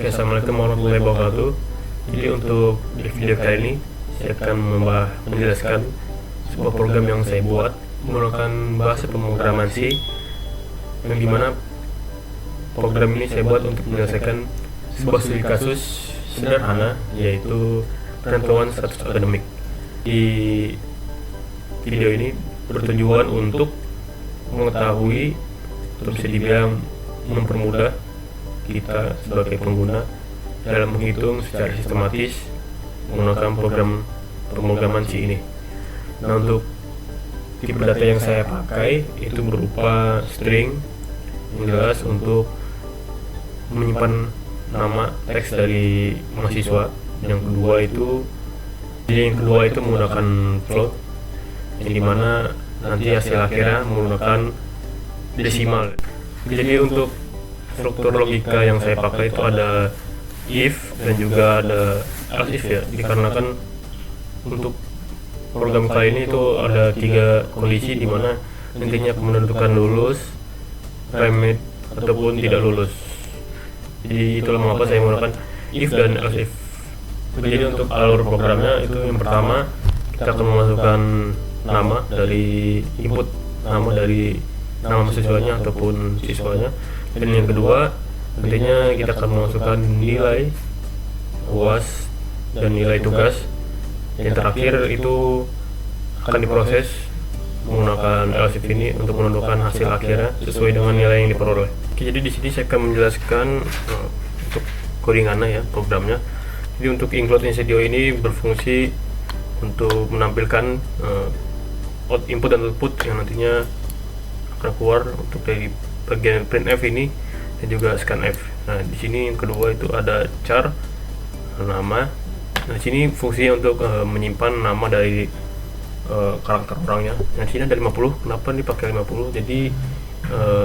Oke, assalamualaikum warahmatullahi wabarakatuh. Jadi untuk di video kali ini saya akan menjelaskan sebuah program yang saya buat menggunakan bahasa pemrograman C, yang dimana program ini saya buat untuk menyelesaikan sebuah studi kasus sederhana, yaitu penentuan status akademik. Di video ini bertujuan untuk mengetahui atau bisa dibilang mempermudah kita sebagai pengguna dalam menghitung secara sistematis menggunakan program pemrograman C ini. Nah, untuk tipe data yang saya pakai itu berupa string yang jelas untuk menyimpan nama teks dari mahasiswa. Yang kedua itu menggunakan float, yang dimana nanti hasil akhirnya menggunakan desimal. Jadi untuk struktur logika yang saya pakai itu ada if dan juga ada else if ya, dikarenakan untuk program kali ini itu ada 3 kondisi di mana nantinya menentukan lulus, remit ataupun tidak lulus. Jadi itulah mengapa saya menggunakan if dan else if. Jadi untuk alur programnya itu yang pertama kita akan memasukkan nama dari input, nama dari nama mahasiswanya ataupun siswanya. Dan yang kedua, nantinya kita akan memasukkan nilai UAS dan nilai tugas. Yang terakhir itu akan diproses menggunakan else if ini untuk menentukan hasil akhirnya sesuai dengan nilai yang diperoleh. Oke, jadi di sini saya akan menjelaskan untuk codingannya ya, programnya. Jadi untuk include instdio ini berfungsi untuk menampilkan input dan output yang nantinya akan keluar untuk dari bagian printf ini dan juga scanf. Nah, di sini yang kedua itu ada char nama. Nah, di sini fungsinya untuk menyimpan nama dari karakter orangnya. Nah, di sini ada 50. Kenapa dipakai 50? Jadi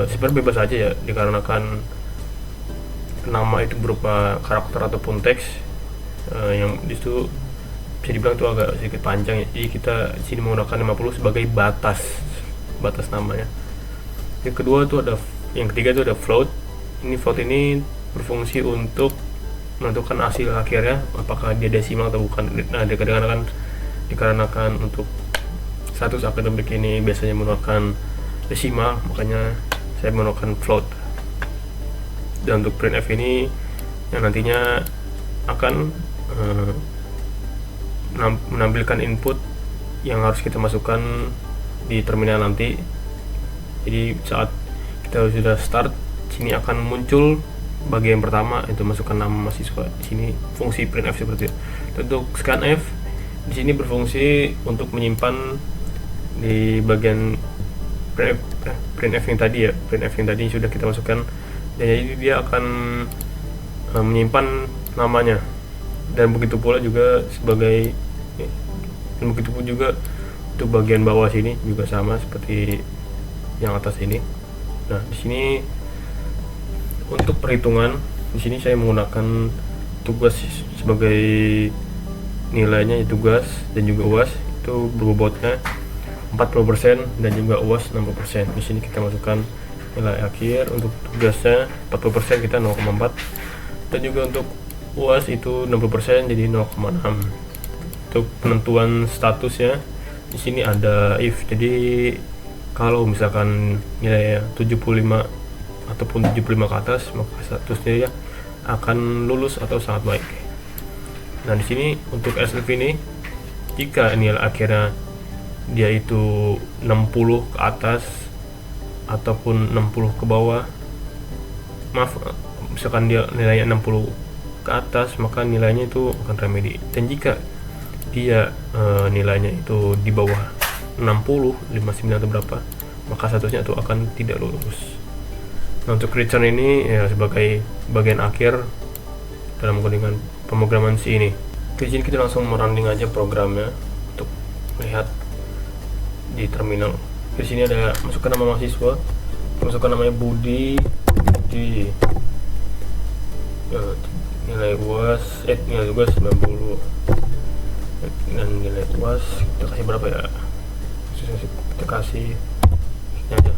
sebenarnya bebas aja ya, dikarenakan nama itu berupa karakter ataupun teks yang disitu bisa dibilang itu agak sedikit panjang ya. Jadi kita di sini menggunakan 50 sebagai batas namanya. Yang ketiga itu ada float. Float ini berfungsi untuk menentukan hasil akhirnya apakah dia desimal atau bukan. Nah, dikarenakan untuk status akademik ini biasanya menggunakan desimal, makanya saya menggunakan float. Dan untuk printf ini yang nantinya akan menampilkan input yang harus kita masukkan di terminal nanti. Jadi saat kita sudah start, sini akan muncul bagian pertama itu masukkan nama mahasiswa. Di sini fungsi printf seperti itu. Untuk scanf di sini berfungsi untuk menyimpan di bagian printf yang tadi ya, printf yang tadi sudah kita masukkan, dan jadi dia akan menyimpan namanya. Dan begitu pula juga untuk bagian bawah sini juga sama seperti yang atas ini. Nah, di sini untuk perhitungan, di sini saya menggunakan tugas sebagai nilainya, tugas dan juga UAS itu berbobotnya 40% dan juga UAS 60%. Di sini kita masukkan nilai akhir. Untuk tugasnya 40% kita 0,4 dan juga untuk UAS itu 60% jadi 0,6. Untuk penentuan statusnya di sini ada if. Jadi kalau misalkan nilai 75 ataupun 75 ke atas, maka statusnya ya akan lulus atau sangat baik. Nah, di sini untuk else if ini, jika nilai akhirnya dia itu 60 ke atas ataupun 60 ke bawah, misalkan dia nilainya 60 ke atas, maka nilainya itu akan remedi. Dan jika dia nilainya itu di bawah 60, 59 atau berapa, maka statusnya itu akan tidak lulus. Nah, untuk return ini ya sebagai bagian akhir dalam codingan pemrograman C ini. Di sini kita langsung merunning aja programnya untuk melihat di terminal. Di sini ada masukkan nama mahasiswa, masukkan namanya Budi, nilai UAS, nilai tugas 90, dan nilai UAS kita kasih berapa ya? Kita kasih ini aja.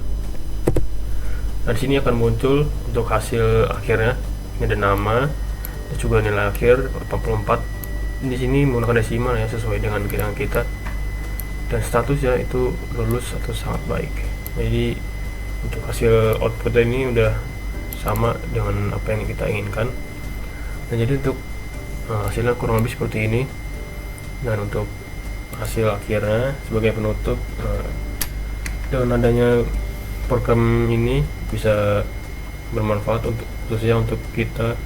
Nah, di sini akan muncul untuk hasil akhirnya. Ini ada nama, dan juga nilai akhir 84. Di sini menggunakan desimal ya, sesuai dengan kita, dan statusnya itu lulus atau sangat baik. Jadi untuk hasil outputnya ini udah sama dengan apa yang kita inginkan. Dan jadi untuk hasilnya kurang lebih seperti ini. Dan untuk hasil akhirnya sebagai penutup, dengan adanya program ini bisa bermanfaat untuk khususnya untuk kita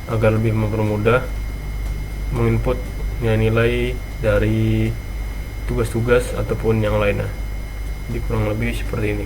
agar lebih mempermudah menginput nilai-nilai dari tugas-tugas ataupun yang lainnya. Jadi kurang lebih seperti ini.